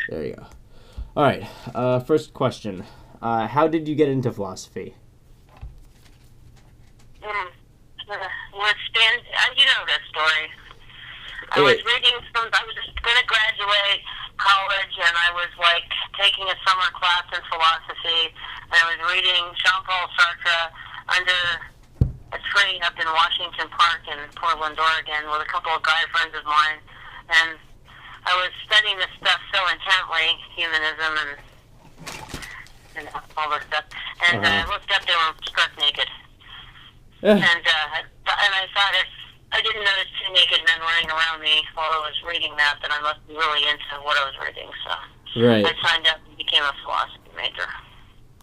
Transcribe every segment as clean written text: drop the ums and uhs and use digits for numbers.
There you go. All right. First question. How did you get into philosophy? Was spin, you know this story. I was It, reading some. I was going to graduate college, and I was like taking a summer class in philosophy, and I was reading Jean-Paul Sartre under a tree up in Washington Park in Portland, Oregon, with a couple of guy friends of mine, and I was studying this stuff so intently, humanism and all this stuff, and I looked up there and struck naked. eh, And I thought if I didn't notice two naked men running around me while I was reading that, then I must be really into what I was reading. So right. I signed up and became a philosophy major.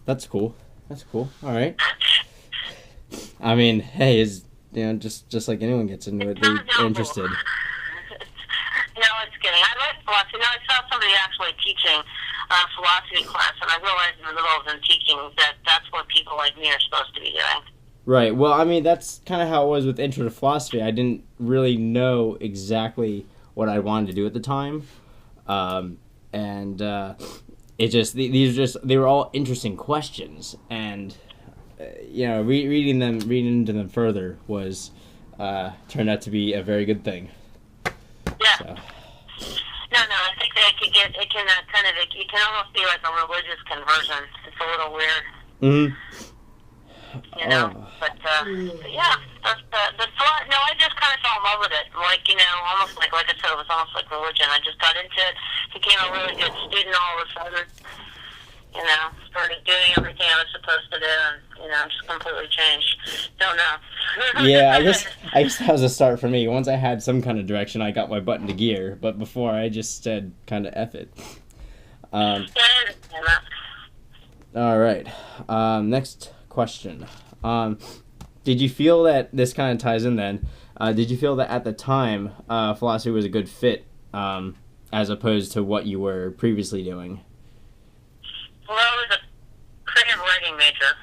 That's cool. That's cool. All right. I mean, hey, just like anyone gets into it, It's not they're noble. interested. No, it's kidding. I like philosophy. No, I saw somebody actually teaching a philosophy class, and I realized in the middle of them teaching that that's what people like me are supposed to be doing. Right. Well, I mean, that's kind of how it was with Intro to Philosophy. I didn't really know exactly what I wanted to do at the time, and it just they were all interesting questions, and reading into them further was turned out to be a very good thing. Yeah. So. No, I think that it can it can almost be like a religious conversion. It's a little weird. Mm-hmm. You know, but yeah, no, I just kind of fell in love with it. Like, almost like I said, it was almost like religion. I just got into it, became a really good student all of a sudden. Started doing everything I was supposed to do, and just completely changed. Don't know. Yeah, I guess that was a start for me. Once I had some kind of direction, I got my butt into gear. But before, I just said kind of F it. Yeah, I understand that. All right. Next question. Did you feel that this kind of ties in then? Did you feel that at the time philosophy was a good fit as opposed to what you were previously doing? Well, I was a creative writing major.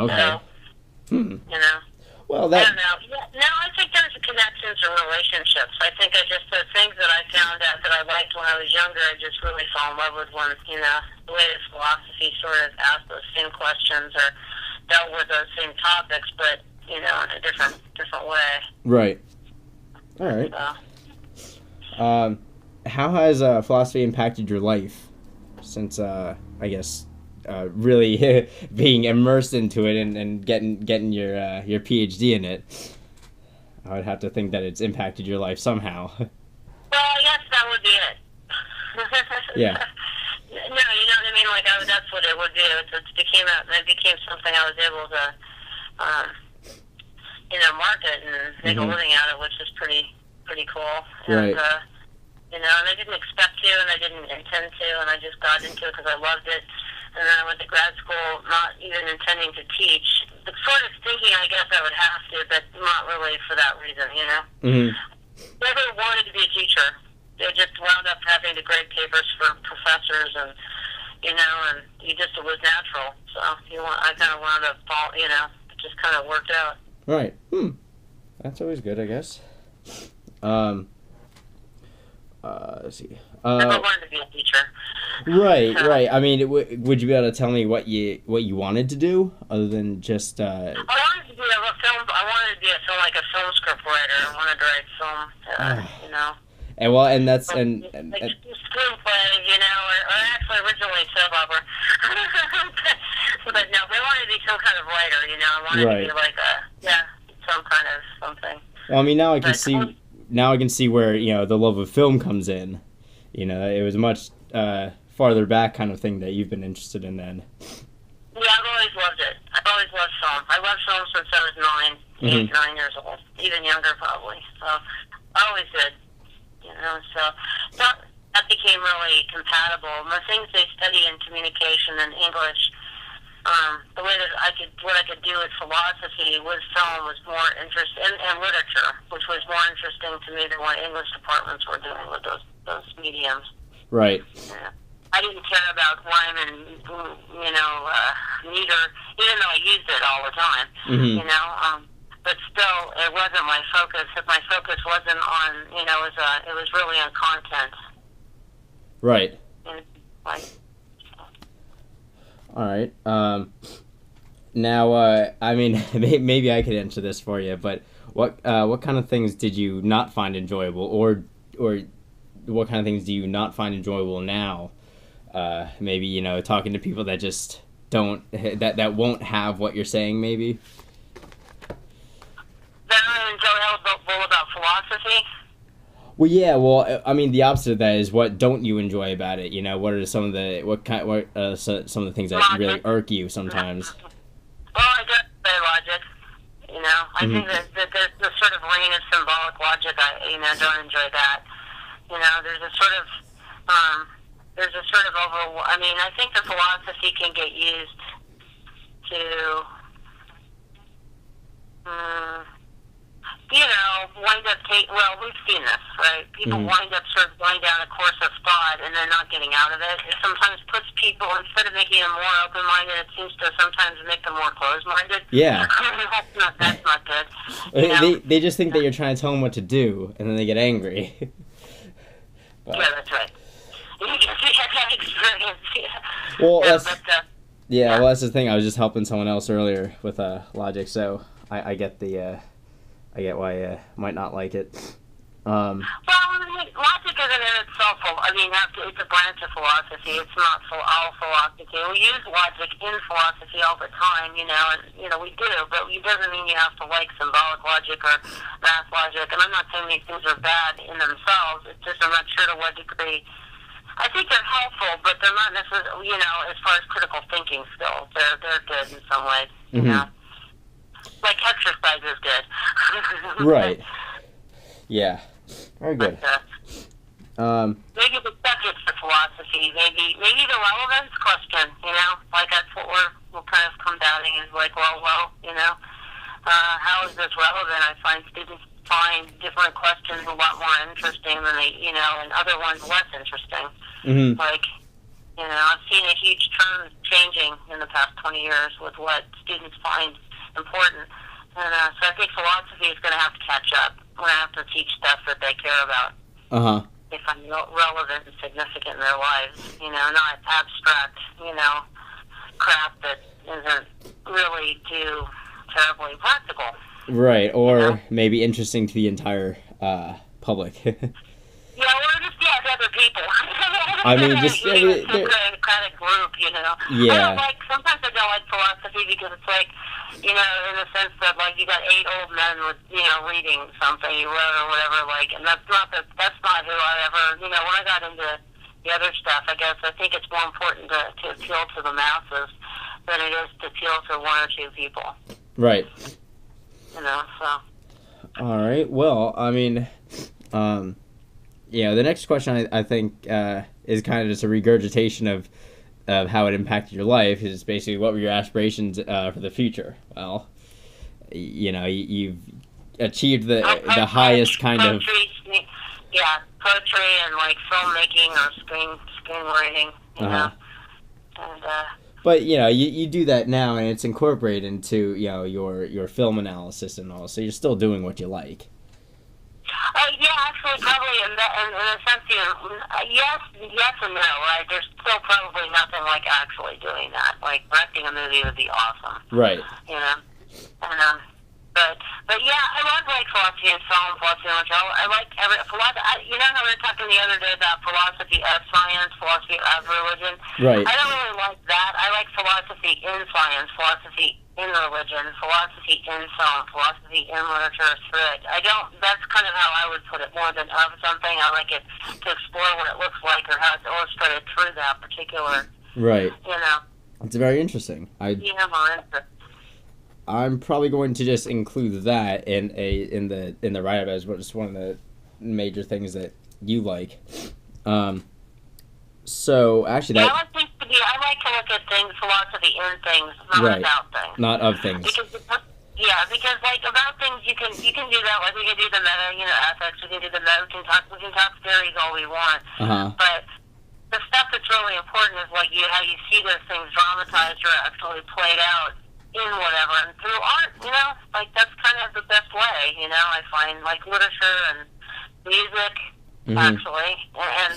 Okay. So, Well, I that. don't know. Yeah, no, I think there's connections and relationships. I think the things that I found out that I liked when I was younger, I just really fell in love with when, the way this philosophy sort of asked those same questions or dealt with those same topics, but, in a different way. Right. All right. So. How has philosophy impacted your life since, I guess, really being immersed into it and getting your PhD in it? I would have to think that it's impacted your life somehow. Well, I guess that would be it. Yeah. No, you know what I mean? Like, that's what it would do. It became something I was able to, market and make a living out of, which is pretty cool. Right. And, and I didn't expect to, and I didn't intend to, and I just got into it because I loved it. And then I went to grad school, not even intending to teach, but sort of thinking I guess I would have to, but not really for that reason, Mm-hmm. Never wanted to be a teacher. They just wound up having to grade papers for professors, and and it was natural. So I kind of wound up, it just kind of worked out. Right. That's always good, I guess. Let's see. Never wanted to be a teacher. Right. I mean, would you be able to tell me what you wanted to do other than just? I wanted to be a film. I wanted to be like a film script writer. I wanted to write film. And that's like screenplays, or actually originally soap opera. But no, I wanted to be some kind of writer. I wanted to be like some kind of something. Well, I mean, now I can see where the love of film comes in. It was a much farther back kind of thing that you've been interested in then. Yeah, I've always loved it. I've always loved film. I loved film since I was 8, 9 years old, even younger probably. So I always did. So that became really compatible. And the things they study in communication and English, the way that what I could do with philosophy with film was more interesting, and literature, which was more interesting to me than what English departments were doing with those mediums. Right. Yeah. I didn't care about rhyme and meter, even though I used it all the time. But still, it wasn't my focus. If my focus wasn't on, it was really on content. Right. All right. Now, I mean, maybe I could answer this for you, but what kind of things did you not find enjoyable, or what kind of things do you not find enjoyable now? Maybe, you know, talking to people that just don't that won't have what you're saying, maybe. That I enjoy about philosophy. Well, yeah. Well, I mean, the opposite of that is what don't you enjoy about it? You know, what are some of the some of the things that really irk you sometimes? Well, I guess say logic. You know, I think that the sort of reign of symbolic logic. I don't enjoy that. You know, there's a sort of over. I mean, I think the philosophy can get used to, wind up well, we've seen this, right? People wind up sort of going down a course of thought and then not getting out of it. It sometimes puts people, instead of making them more open-minded, it seems to sometimes make them more closed-minded. Yeah. That's not good. They just think that you're trying to tell them what to do, and then they get angry. Yeah, that's right. You get that experience, yeah. Well, well, that's the thing. I was just helping someone else earlier with logic, so I get I get why you might not like it. Well, logic isn't in itself. I mean, it's a branch of philosophy. It's not all philosophy. We use logic in philosophy all the time, and we do, but it doesn't mean you have to like symbolic logic or math logic. And I'm not saying these things are bad in themselves. It's just I'm not sure to what degree. I think they're helpful, but they're not necessarily, as far as critical thinking skills. They're good in some ways, you know. Like exercise is good. Right. Yeah. Very good. But, maybe the subjects of philosophy, maybe the relevance question, like that's what we'll kind of come doubting is like, how is this relevant? I find students find different questions a lot more interesting than and other ones less interesting. Like, I've seen a huge trend changing in the past 20 years with what students find important. And so I think philosophy is going to have to catch up. We're going to have to teach stuff that they care about. They find relevant and significant in their lives. Not abstract, crap that isn't really too terribly practical. Right, or maybe interesting to the entire public. Yeah, or just to other people. I mean, just a democratic group, Yeah. Sometimes I don't like philosophy because it's like, in the sense that like you got 8 old men with reading something you wrote or whatever, and that's not who I ever when I got into the other stuff. I guess I think it's more important to appeal to the masses than it is to appeal to 1 or 2 people. Right. So. All right. Well, I mean, the next question I think is kind of just a regurgitation of how it impacted your life. Is basically what were your aspirations for the future? Well, you've achieved the highest kind of. Yeah, poetry and like filmmaking or screenwriting. And. But you do that now, and it's incorporated into your film analysis and all. So you're still doing what you like. Yeah, actually, probably in a sense, yes and no, right? There's still probably nothing like actually doing that. Like directing a movie would be awesome, right? And but yeah, I love philosophy and film, philosophy and I like philosophy. How we were talking the other day about philosophy of science, philosophy of religion. Right. I don't really like that. I like philosophy in science, philosophy in religion, philosophy in film, philosophy in literature through it. That's kind of how I would put it more than of something. I like it to explore what it looks like or how it's illustrated through that particular. Right. It's very interesting. I'm probably going to just include that in the write-up as just one of the major things that you like. So actually, I like to look at things, philosophy in things, not about things. Not of things. Because about things you can do that. Like we can do the meta, ethics. We can do the meta. We can talk theories all we want. But the stuff that's really important is how you see those things dramatized or actually played out in whatever, and through art, that's kind of the best way, I find, literature and music, actually, and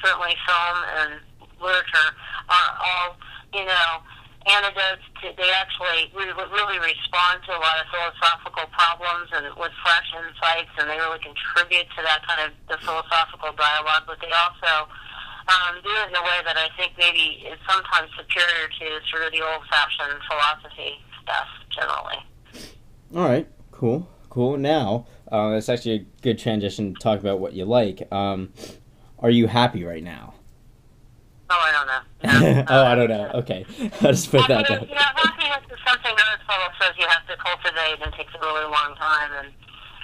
certainly film and literature are all you know, antidotes to, they actually really respond to a lot of philosophical problems and with fresh insights, and they really contribute to that kind of the philosophical dialogue, but they also do it in a way that I think maybe is sometimes superior to sort of the old-fashioned philosophy stuff, generally. All right, cool. Now, it's actually a good transition to talk about what you like. Are you happy right now? Oh, I don't know. Oh, I don't know. Okay, I'll just put that down. You know, happiness is something Aristotle says you have to cultivate, and it takes a really long time. And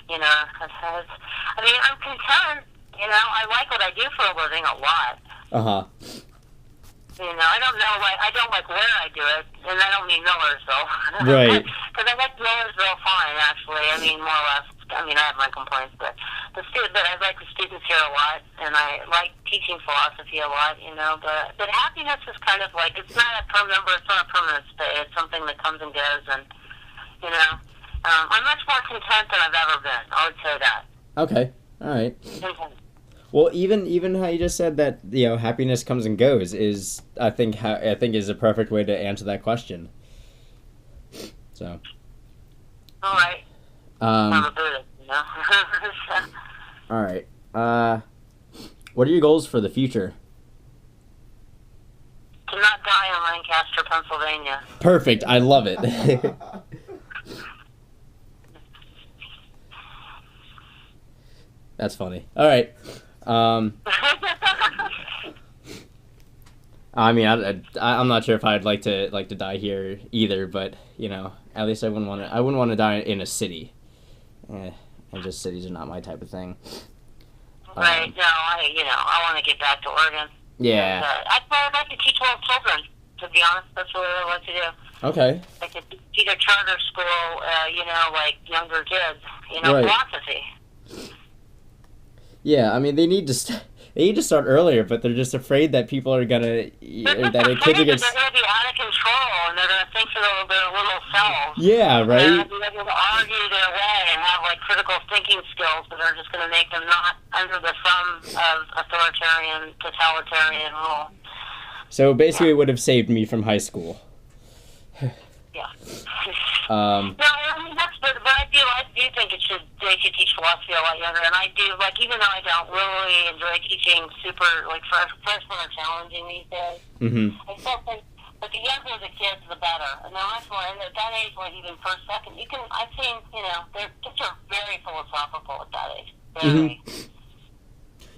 you know, I mean, I'm content. You know, I like what I do for a living a lot. You know, I don't like where I do it, and I don't mean Millersville. Right. Because I like Millersville fine, actually. I mean, more or less. I mean, I have my complaints, but I like the students here a lot, and I like teaching philosophy a lot. You know, but happiness is kind of like it's not a permanent stay. It's something that comes and goes, and you know, I'm much more content than I've ever been. I would say that. Okay. All right. Content. Well, even how you just said that, you know, happiness comes and goes is, I think is a perfect way to answer that question. So. All right. I'm a Buddhist, you know. All right. What are your goals for the future? To not die in Lancaster, Pennsylvania. Perfect. I love it. That's funny. All right. I mean, I'm not sure if I'd like to die here either, but you know, at least I wouldn't want to die in a city. And just cities are not my type of thing. Right. No, I want to get back to Oregon. Yeah. And, I'd like to teach little children. To be honest, that's what I like to do. Okay. Like to teach a charter school, you know, like younger kids, you know, right. Philosophy. Yeah, I mean, they need to start earlier, but they're just afraid that people are gonna kids are gonna They're gonna be out of control, and they're gonna think for their little selves. Yeah, right. They're gonna be able to argue their way and have like critical thinking skills that are just gonna make them not under the thumb of authoritarian, totalitarian rule. So basically, it would have saved me from high school. Yeah. No, I mean that's good, but I do think they should teach philosophy a lot younger, and I do like even though I don't really enjoy teaching super like freshmen are challenging these days. Mm-hmm. I still think but the younger the kids, the better. And now that's why at that age, like even first, second, I've seen kids are very philosophical at that age. Very. Mm-hmm.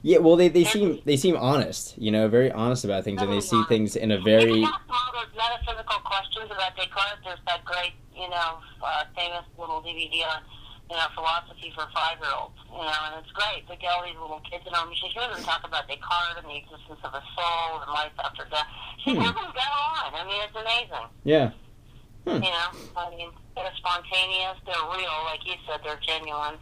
Yeah, well, they seem honest, you know, very honest about things, and they see things in a very. If you ask all those metaphysical questions about Descartes, there's that great, famous little DVD on, philosophy for 5-year-olds, and it's great. They get all these little kids, you should hear them talk about Descartes and the existence of a soul and life after death. You hear them go on. I mean, it's amazing. Yeah. I mean, they're spontaneous, they're real, like you said, they're genuine.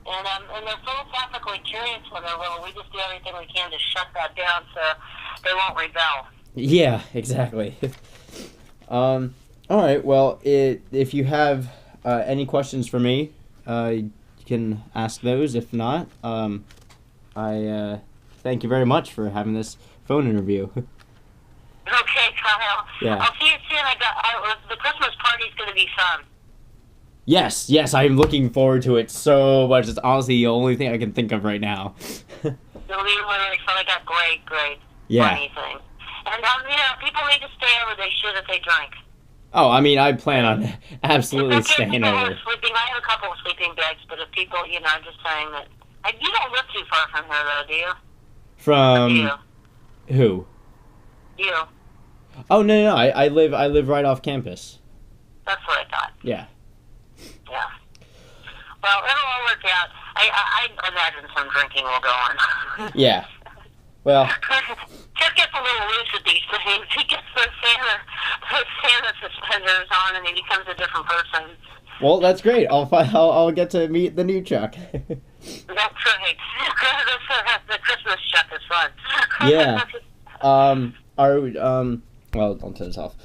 And they're philosophically curious when they're little. We just do everything we can to shut that down so they won't rebel. Yeah, exactly. All right. Well, if you have any questions for me, you can ask those. If not, I thank you very much for having this phone interview. Okay, Kyle. Yeah. I'll see you soon. The Christmas party's going to be fun. Yes, I'm looking forward to it so much. It's honestly the only thing I can think of right now. It'll be literally fun. I got great funny things. And, people need to stay over. They should if they drink. Oh, I mean, I plan on absolutely staying over. I have a couple of sleeping bags, but if people, I'm just saying that. You don't live too far from here, though, do you? From you? Who? You. Oh, no, I live right off campus. That's what I thought. Yeah. Yeah. Well, it'll all work out. I imagine some drinking will go on. Yeah. Well. Just gets a little loose with these things. He gets those Santa suspenders on, and he becomes a different person. Well, that's great. I'll get to meet the new Chuck. That's right. The Christmas Chuck is fun. Yeah. Well, I'll turn this off.